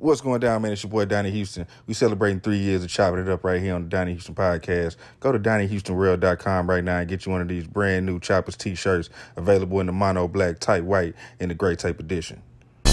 What's going down, man? It's your boy, Donnie Houston. We celebrating 3 years of chopping it up right here on the Donnie Houston podcast. Go to DonnieHoustonReal.com right now and get you one of these brand new Choppers t-shirts available in the mono black, tight white, and the gray tape edition.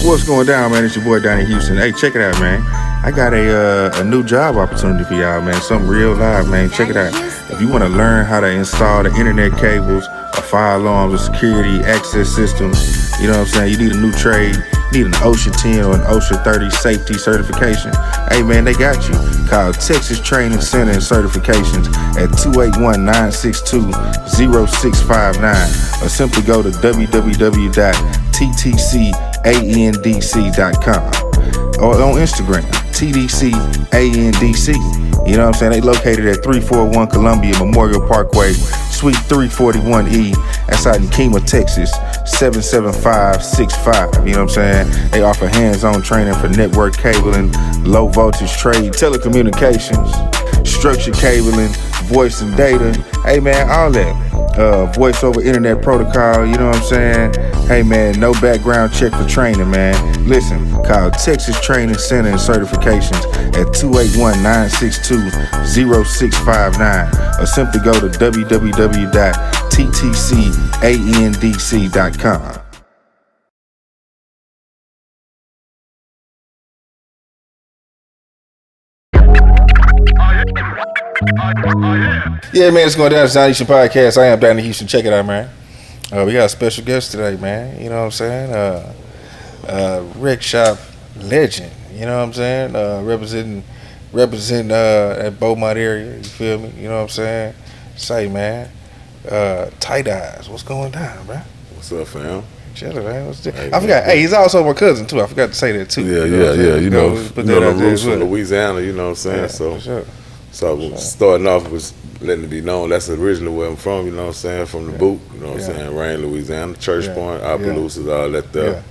What's going down, man? It's your boy, Donnie Houston. Hey, check it out, man. I got a new job opportunity for y'all, man. Something real live, man. Check it out. If you want to learn how to install the internet cables, or fire alarms, or security access systems, you know what I'm saying? You need a new trade. You need an OSHA 10 or an OSHA 30 safety certification. Hey, man, they got you. Call Texas Training Center and Certifications at 281-962-0659 or simply go to www.ttcandc.com or on Instagram, TDCANDC. You know what I'm saying? They located at 341 Columbia Memorial Parkway, Suite 341E. That's out in Kemah, Texas, 77565. You know what I'm saying? They offer hands-on training for network cabling, low voltage trade, telecommunications, structured cabling, voice and data. Hey, man, all that. Voice over internet protocol, you know what I'm saying? Hey, man, no background check for training, man. Listen, call Texas Training Center and Certifications at 281-962-0659 or simply go to www.ttcandc.com. Yeah, man, it's going down to the Donnie Houston podcast. I am Donnie Houston. Check it out, man. We got a special guest today, man. You know what I'm saying? Wreckshop legend. You know what I'm saying? Representing that Beaumont area. You feel me? You know what I'm saying? Say, man. Tyte Eyez. What's going down, man? What's up, fam? Chilling, man. I forgot. Hey, he's also my cousin too. I forgot to say that too. Yeah. You know the roots from Louisiana. You know what I'm saying? Yeah, so, sure. Starting off was letting it be known that's originally where I'm from. You know what I'm saying? From the boot. You know what I'm saying? Rain, Louisiana, Church Point, Opelousas, all that there.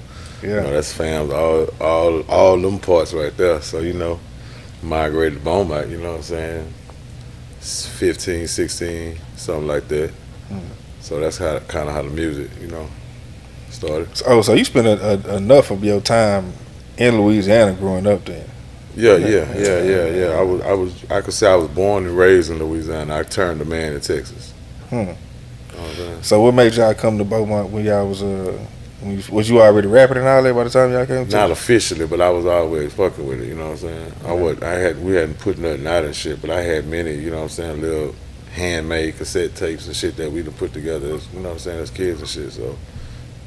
You know, that's fams. All them parts right there. So migrated to Beaumont. You know what I'm saying? 15, 16, something like that. So that's kind of how the music, started. So you spent enough of your time in Louisiana growing up then? Yeah. I could say I was born and raised in Louisiana. I turned a man in Texas. So what made y'all come to Beaumont when y'all was was you already rapping and all that by the time y'all came to? Not officially, but I was always fucking with it. You know what I'm saying? We hadn't put nothing out and shit, but I had many. You know what I'm saying? Little handmade cassette tapes and shit that we done put together. You know what I'm saying? As kids and shit. So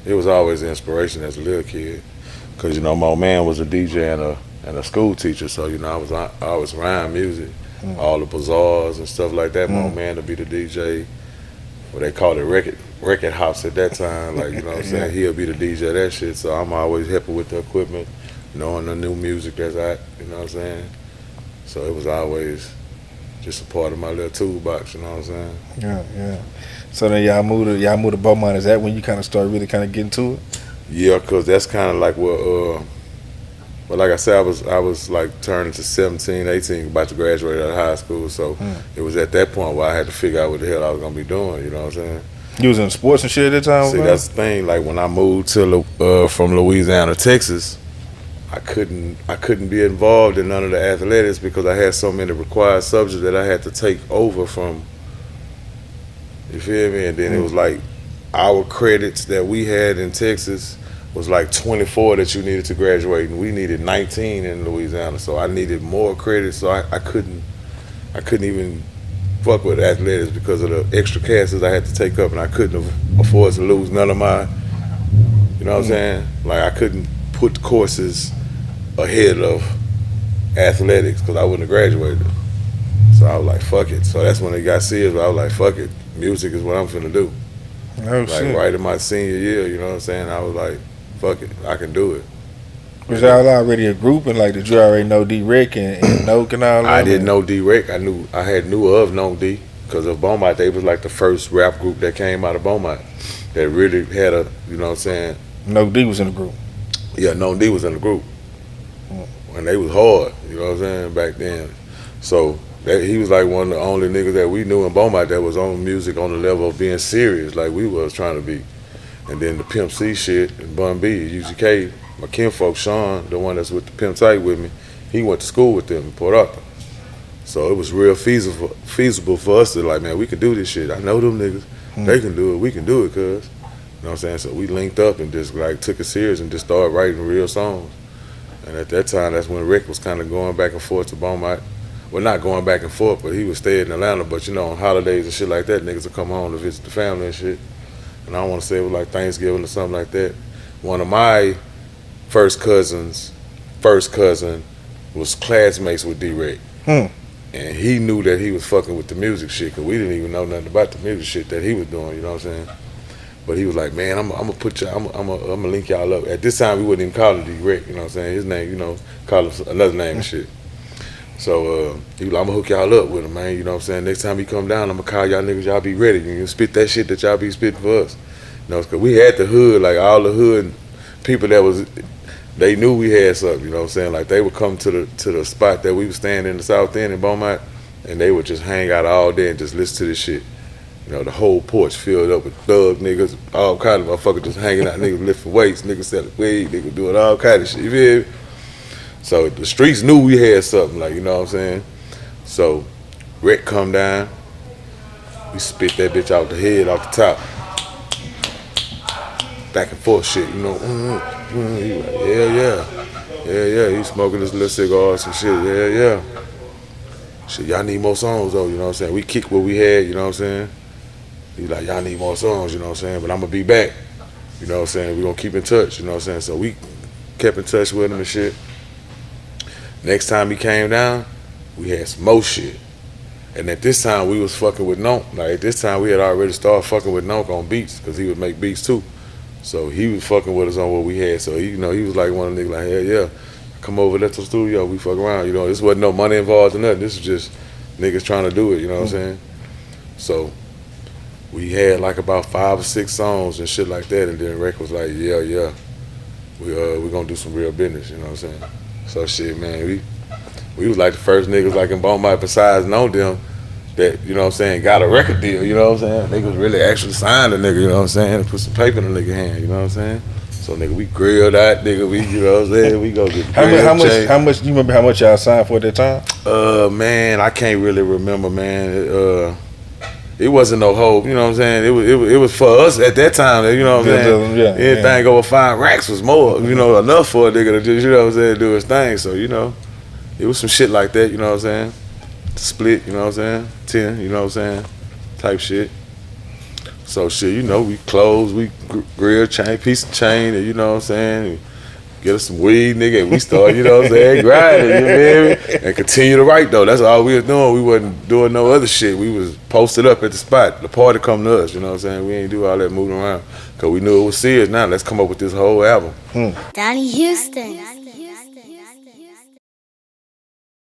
it was always an inspiration as a little kid, because my old man was a DJ and a school teacher, so I was around music, all the bazaars and stuff like that. My old man to be the DJ, well, they called it record house at that time. Like, you know what I'm saying? He'll be the DJ of that shit. So I'm always helping with the equipment, knowing the new music that's out. You know what I'm saying? So it was always just a part of my little toolbox. You know what I'm saying? Yeah. So then y'all moved to Beaumont. Is that when you kind of started really kind of getting to it? Yeah, cause that's kind of like what. But like I said, I was like turning to 17, 18, about to graduate out of high school. So it was at that point where I had to figure out what the hell I was gonna be doing. You know what I'm saying? You was in sports and shit at that time? See, that's the thing. Like when I moved to from Louisiana, Texas, I couldn't be involved in none of the athletics because I had so many required subjects that I had to take over from. You feel me? And then it was like our credits that we had in Texas was like 24 that you needed to graduate, and we needed 19 in Louisiana. So I needed more credits, so I couldn't even fuck with athletics because of the extra classes I had to take up, and I couldn't afford to lose none of my, you know what I'm saying? Like I couldn't put courses ahead of athletics because I wouldn't have graduated. So I was like, fuck it. So that's when it got serious. I was like, fuck it. Music is what I'm finna do. Oh, like shit. Right in my senior year, you know what I'm saying? I was like, fuck it, I can do it. Was y'all already a group, and like did you already know D Reck and Noke and all that? I didn't know D Reck. I knew of Noke D because of Beaumont. They was like the first rap group that came out of Beaumont that really had a, you know what I'm saying? Noke D was in the group. Yeah, Noke D was in the group. And they was hard, you know what I'm saying, back then. So he was like one of the only niggas that we knew in Beaumont that was on music on the level of being serious like we was trying to be. And then the Pimp C shit and Bun B, UGK, my kinfolk Sean, the one that's with the Pimp Tyte with me, he went to school with them in Port Arthur. So it was real feasible for us to like, man, we can do this shit. I know them niggas. They can do it. We can do it, cuz. You know what I'm saying? So we linked up and just like took it serious and just started writing real songs. And at that time, that's when Rick was kind of going back and forth to Beaumont. Well, not going back and forth, but he would stay in Atlanta. But you know, on holidays and shit like that, niggas would come home to visit the family and shit. And I don't want to say it was like Thanksgiving or something like that. One of my first cousin was classmates with D Reck. And he knew that he was fucking with the music shit, because we didn't even know nothing about the music shit that he was doing, you know what I'm saying? But he was like, man, I'm gonna put y'all, I'm gonna link y'all up. At this time, we wouldn't even call it D Reck, you know what I'm saying? His name, you know, call him another name and shit. So he was like, I'm gonna hook y'all up with him, man, you know what I'm saying? Next time he come down, I'm gonna call y'all niggas, y'all be ready. You can spit that shit that y'all be spitting for us. You know, because we had the hood, like all the hood people that was, they knew we had something, you know what I'm saying? Like they would come to the spot that we was staying in the South End in Beaumont, and they would just hang out all day and just listen to this shit. You know, the whole porch filled up with thug niggas, all kind of motherfuckers just hanging out, niggas lifting weights, niggas selling weed, niggas doing all kind of shit, you feel me? So the streets knew we had something, like, you know what I'm saying? So Rick come down, we spit that bitch out the head, off the top. Back and forth shit, you know. He like, yeah. He smoking this little cigar, some shit, yeah. Shit, y'all need more songs though, you know what I'm saying? We kicked what we had, you know what I'm saying? He's like, y'all need more songs, you know what I'm saying? But I'm gonna be back, you know what I'm saying? We gonna keep in touch, you know what I'm saying? So we kept in touch with him and shit. Next time he came down, we had some more shit. And at this time, we was fucking with Nonk. Like at this time, we had already started fucking with Nonk on beats, because he would make beats too. So he was fucking with us on what we had. So he, you know, he was like one of the niggas like, hell yeah, come over to the studio, we fuck around. You know, this wasn't no money involved or nothing. This was just niggas trying to do it, you know what I'm saying? So we had like about 5 or 6 songs and shit like that, and then Reck was like, yeah, we gonna do some real business, you know what I'm saying? So shit, man, we was like the first niggas like in Beaumont besides know them that, you know what I'm saying, got a record deal, you know what I'm saying? Niggas really actually signed a nigga, you know what I'm saying? And put some paper in the nigga hand, you know what I'm saying? So nigga, we grilled that nigga, we, you know what I'm saying? We go get how much, do you remember how much y'all signed for at that time? Man, I can't really remember, man. It wasn't no hope, you know what I'm saying? It was for us at that time, you know what I'm saying? Anything over 5 racks was more, you know, enough for a nigga to just, you know what I'm saying, do his thing. So, you know, it was some shit like that, you know what I'm saying? Split, you know what I'm saying? 10, you know what I'm saying? Type shit. So shit, you know, we closed, we grill chain, piece of chain, and you know what I'm saying? Get us some weed, nigga, and we start, you know what I'm saying, grinding, you feel me? And continue to write though. That's all we was doing. We wasn't doing no other shit. We was posted up at the spot. The party come to us, you know what I'm saying? We ain't do all that moving around. Cause we knew it was serious now. Let's come up with this whole album. Donnie Houston.